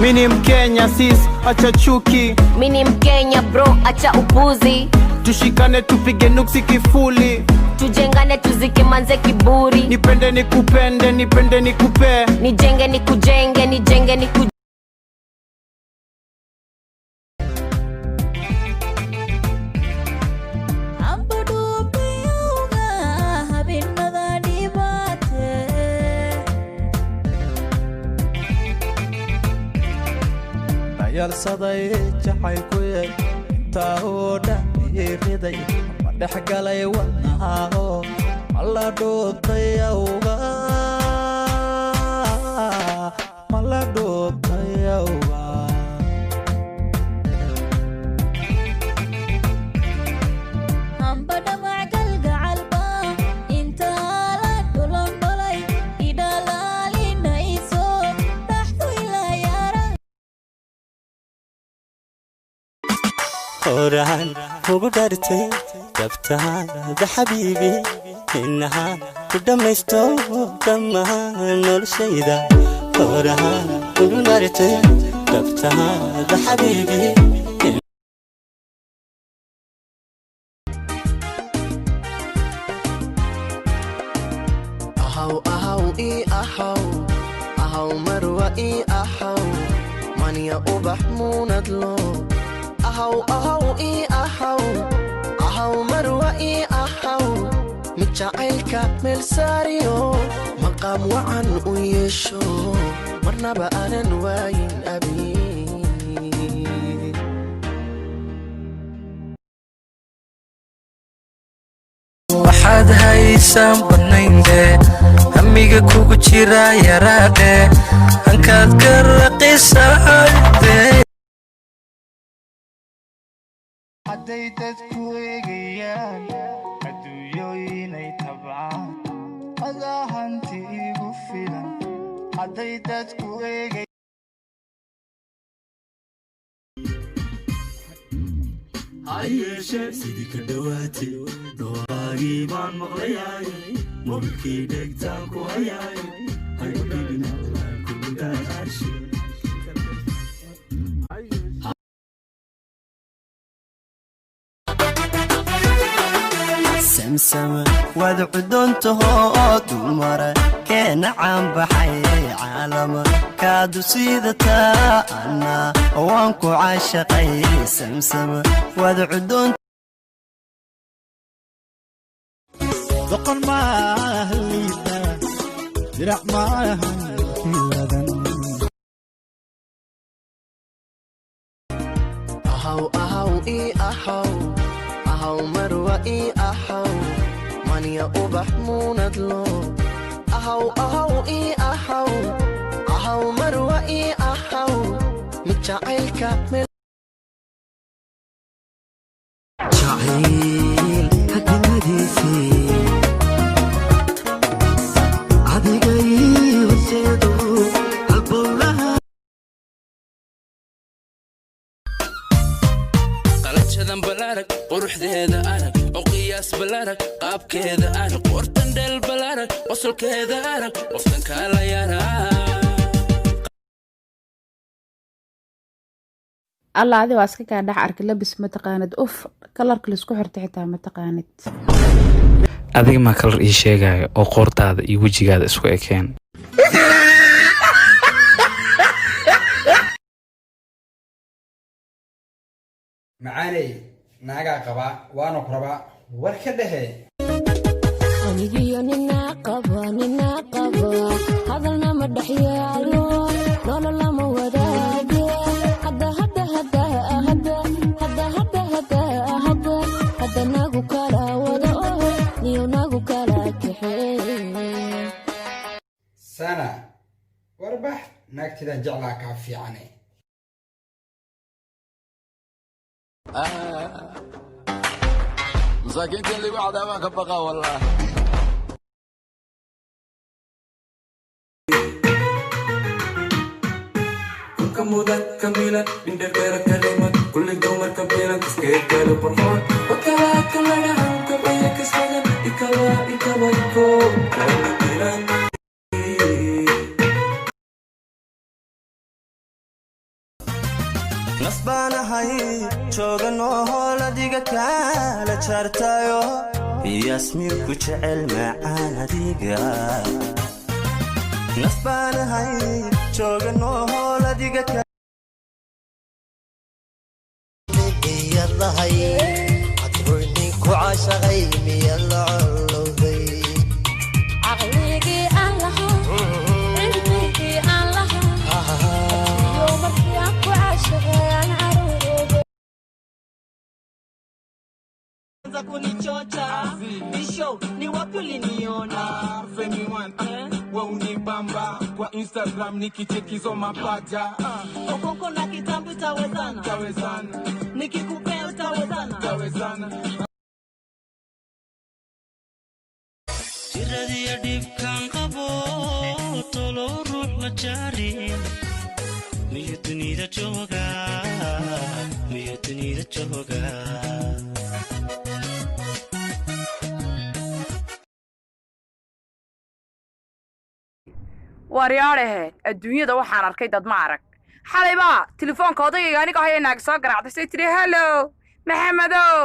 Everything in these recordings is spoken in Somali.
Mini Mkenya sis, acha chuki. Mini Mkenya bro, acha upuzi. Tushikane tupige nuksi kifuli. Tujengane tuzike manze kiburi. Nipende nikupende, nipende nikupe. Nijenge nikujenge, nijenge nikujenge. yalsaday jacaylkuye intaa oo dhan iriday ma dhex galay wadnaha mala dhootay awga mala dhootay awga قران وقدرتي جبتها ذا حبيبي إنها قدميستو دمها نور شيدا قران وقدرتي جبتها ذا حبيبي أهو أهو إي أهو أهو مروة إي أهو من يا أبح موندلو أهو أهو إي أهو أهو مروة إي أهو متجعلك ملساريو مقام وعن ويشو مرنا بأنا نواين أبي waxaad haysan banaynde hamiga kugu jira yaraade ankaad ka raqisaayde hadday dadku eegayaan adduunyooyinay tabcaan adaa hanti igu filan hadday dadku eegayaan hayeeshee sidii ka dhawaatay dhowaagii baan maqlayaay mobilkii dhegtaan ku hayaay haybidhina kugu daashe سمسم وادعدنته دمر كان عم بحي عالم كادو سيدتا أنا وانكو عاشقي سمسم وادعدن ذقن ما أهلينا درع ما أهلينا أهو أهو إي أهو أهو مروة إي أهو من يا أبح موندلو أهو أهو إي أهو أهو مروة إي أهو متجعلك مل جعيل حقنادي في عديقي وسيدو البولها قلتشدن بلارك قروحديدا أرك أو قياس بلارك قاب كيدا أرك ورتن دل بلارك وصل كيدا أرك وفتن كالا يارك الله هذا واسكك على حرك لبس متقاند أوف كلر كل سكو حرت حتى متقاند adiga ma kalar ii sheegaayo oo qoortaada iyo wejigaada isku ekeen macaaney naagaa qabaa waana ku rabaa war ka dhehe anigiyo nina qaba hadalna ma dhexyaalo nolol lama wadaage hadda nagu kala wada oo niyo nagu kala kaxee sana warbax naagtidan jeclaa kaa fiicane مساكين اللي بعدها ما كبقى والله كمودك كميلة من دبر كلمة كل دومر كبيرة كسكيت كلو برهون وكلا كلا نعم كبيك سجن إكوا إكوا nasbaanahay jooganoo hooladiga kaala jaartayo yasmiirku jecel macaan adiga nasbaanahay jooganoo hooladiga miyadahay adruyni ku caashaqay miyada colowday caqligii aan lahaa cilmigii aan lahaa iyo markii aan ku caashaqay aan caruurooday za kunichocha bisho ni wapi uliniona femi wante wa unibamba kwa Instagram nikichekizo mapaja okoko na kitambi tawezana nikikupea utawezana jiradiya dhibkan qabo tolo ruux la jaarin miyo dunida jooga waryaadhahe adduunyada waxaan arkay dad ma arag xalayba telefoonka odayga aniga haya naag soo garaacday say tiri hello maxamedow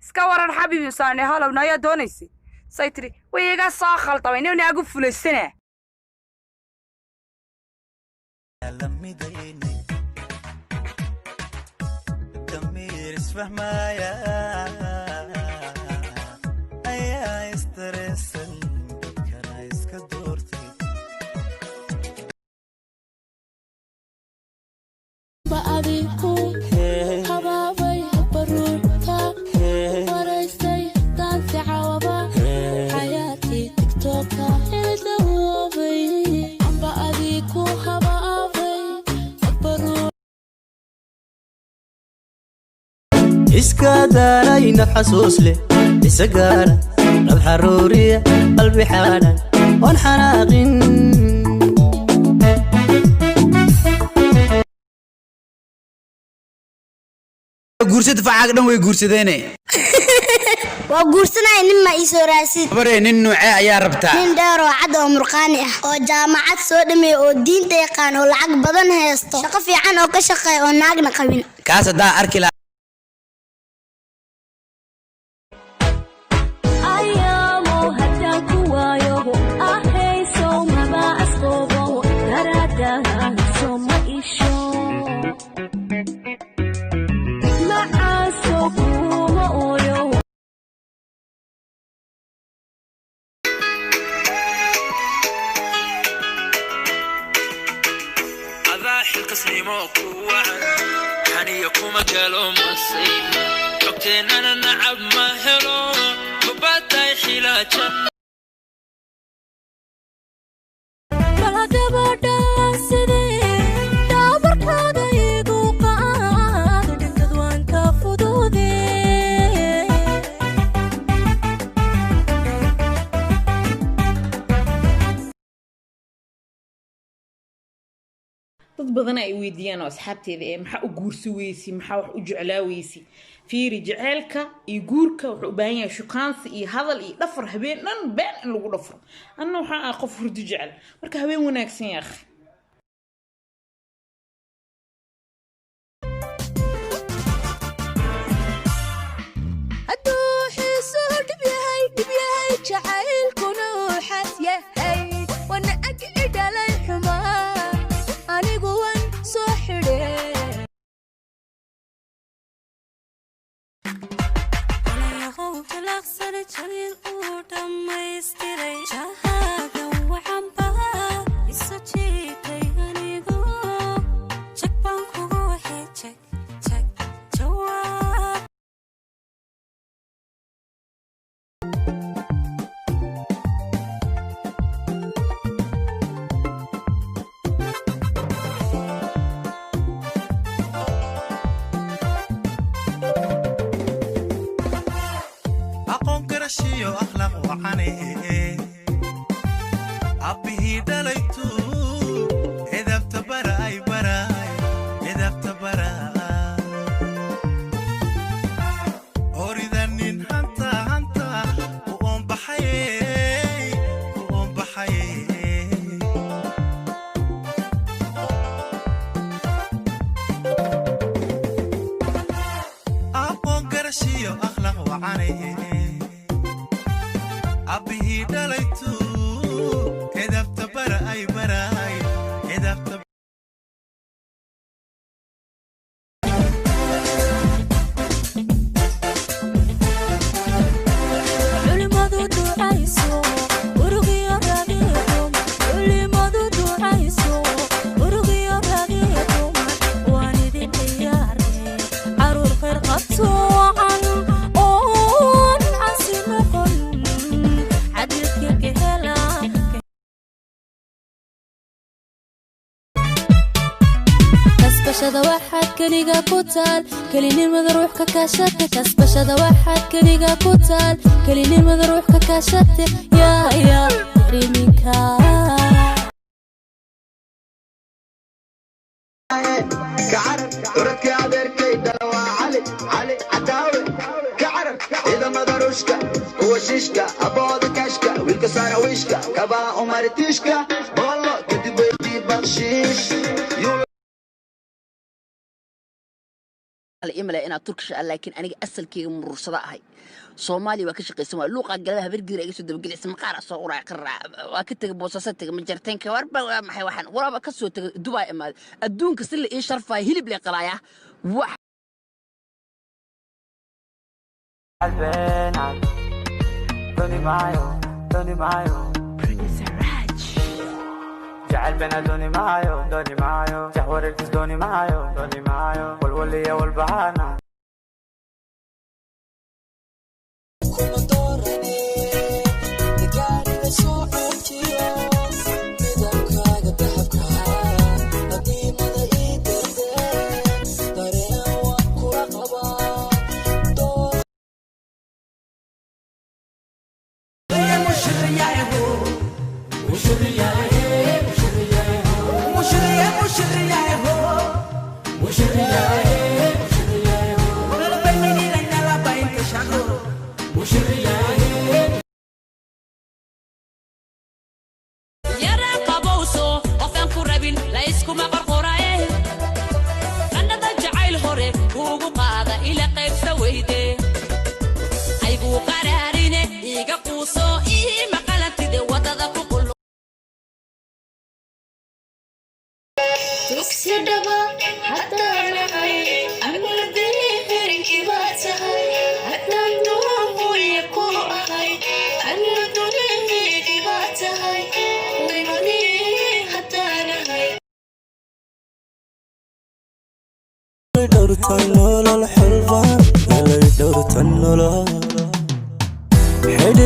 iska waran xabiibi saane hello naayaa doonaysay say tiri way iga soo khaldamay nin naagu fulaysana damir isfahmaya ayaa istresan kana iska doortay baadiku habaabay baruurta waraystay daansi cawaba xayaatii tiktoka hildhawoobay amba adiku habaabay baruur iska daarayna xasuus leh isagaara nab xaruuriya qalbi xaanan oon xanaaqin guursad facaag dhan way guursadeene waa guursanay nin ma ii soo raasid bare nin nuuce ayaa rabtaa nin dheer oo cad oo murqaani ah oo jaamacad soo dhameeyay oo diinta yaqaan oo lacag badan haysto shaqo fiican oo ka shaqeeya oo naagna qabin kaas hadaa arki lahaa القسمو كوعن حني كوما قالوا مصيب حكينا نعب ما هلو وباتاي حيلاجن dad badan ay weydiiyaan oo asxaabteeda ee maxaa u guursi weysi maxaa wax u jeclaaweysi fiiri jaceelka iyo guurka wuxuu u baahan yahay shukaansi iyo hadal iyo dhafar habeen dhan been in lagu dhafro anna waxaan ah qof hurdi jecel marka habeen wanaagsan yaa akhi jacaylkuna xas yahay wana ag idhalay xumaa anigu wan soo xidhee walaaqow talaqsane jaliil uu dhammaystiray jahaaga waxanba isu jiitay anigu jag baan kugu waxay jag jawaab garashiyo akhlaaq wacane abbihii dhalaytu edabta baray edabta baray oridan nin hanta u oonbaxaye wacane abbihii dhalaytu edabta bara ay baraay edabta kasbashada waxaad keliga ku taal kelinimada ruux ka kaashate kasbashada waxaad keliga ku taal kelinimada ruux ka kaashate yaa riminka كعرب ورك عبركي دلوا علي عداوي كعرب إذا ما دروشكا هو شيشكا أبوض كاشكا ويلك صار ويشكا كبا عمر تيشكا والله كنت بيجي بخشيش الإملا أنا تركش لكن أنا أصل كي مرصدة هاي صومالي وكش قسم لوقا قالها برجر أجلس قدام جلس مقارع صورة قرع وكنت بوصصت مجرتين كواربا ما حيوان ورا بكسو دبي إما الدون كسل إيش رفع هلي بلا قراية واحد دوني مايو جعل بنا دوني مايو جهور الكس دوني مايو والولية والبهانة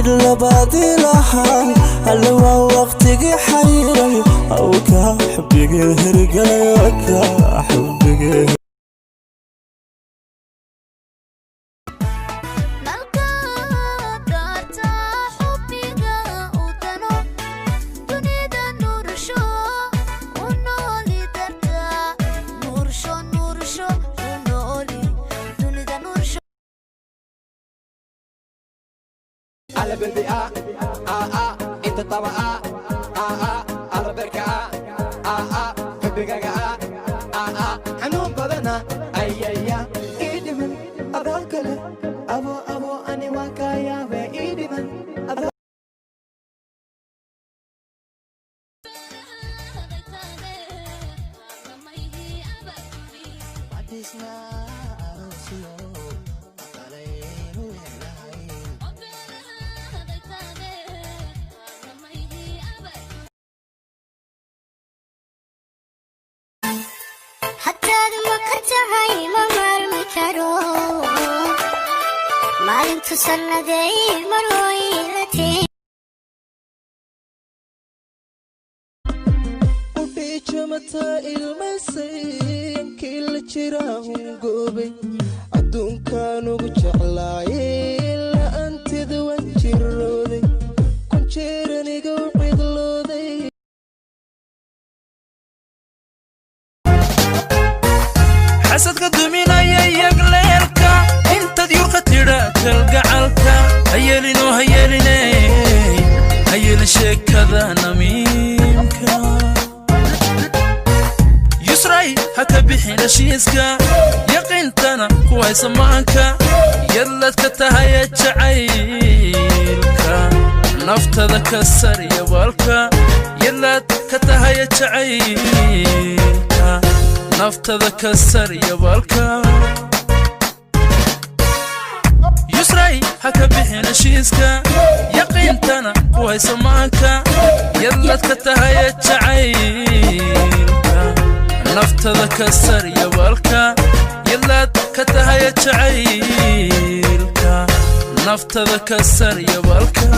حدد لبادي لحال هل هو وقتك حيري أو كحبك هرقلي وكحبك على بيبي انت طبعا على بركة حبك حنون بدنا اي ايدي من اضاك له ابو اني وكايا وايدي من اضاك سنة مرويلتي وبيجمتا المسين كل جراهم قوبي عدون كانوا بجعلاي إلا أنت ذوان جرودي كن جيراني قوعد لودي حسد قدومين يقليلك انت ديو قتيرا تلقعلك هيالينو هياليني هيالي شيك كذا نميمك يسري bixin heshiiska yaqiintana ku haysa maanka yadlad ka tahay jacaylka naftada ka sariya walka yadlad ka tahay jacaylka naftada ka sariya walka yusray haka bixin heshiiska yaqiintana ku haysa maanka yadlad ka tahay jacaylka naftada ka sariya walka yadlad ka tahay jacaylka naftada ka sariya walka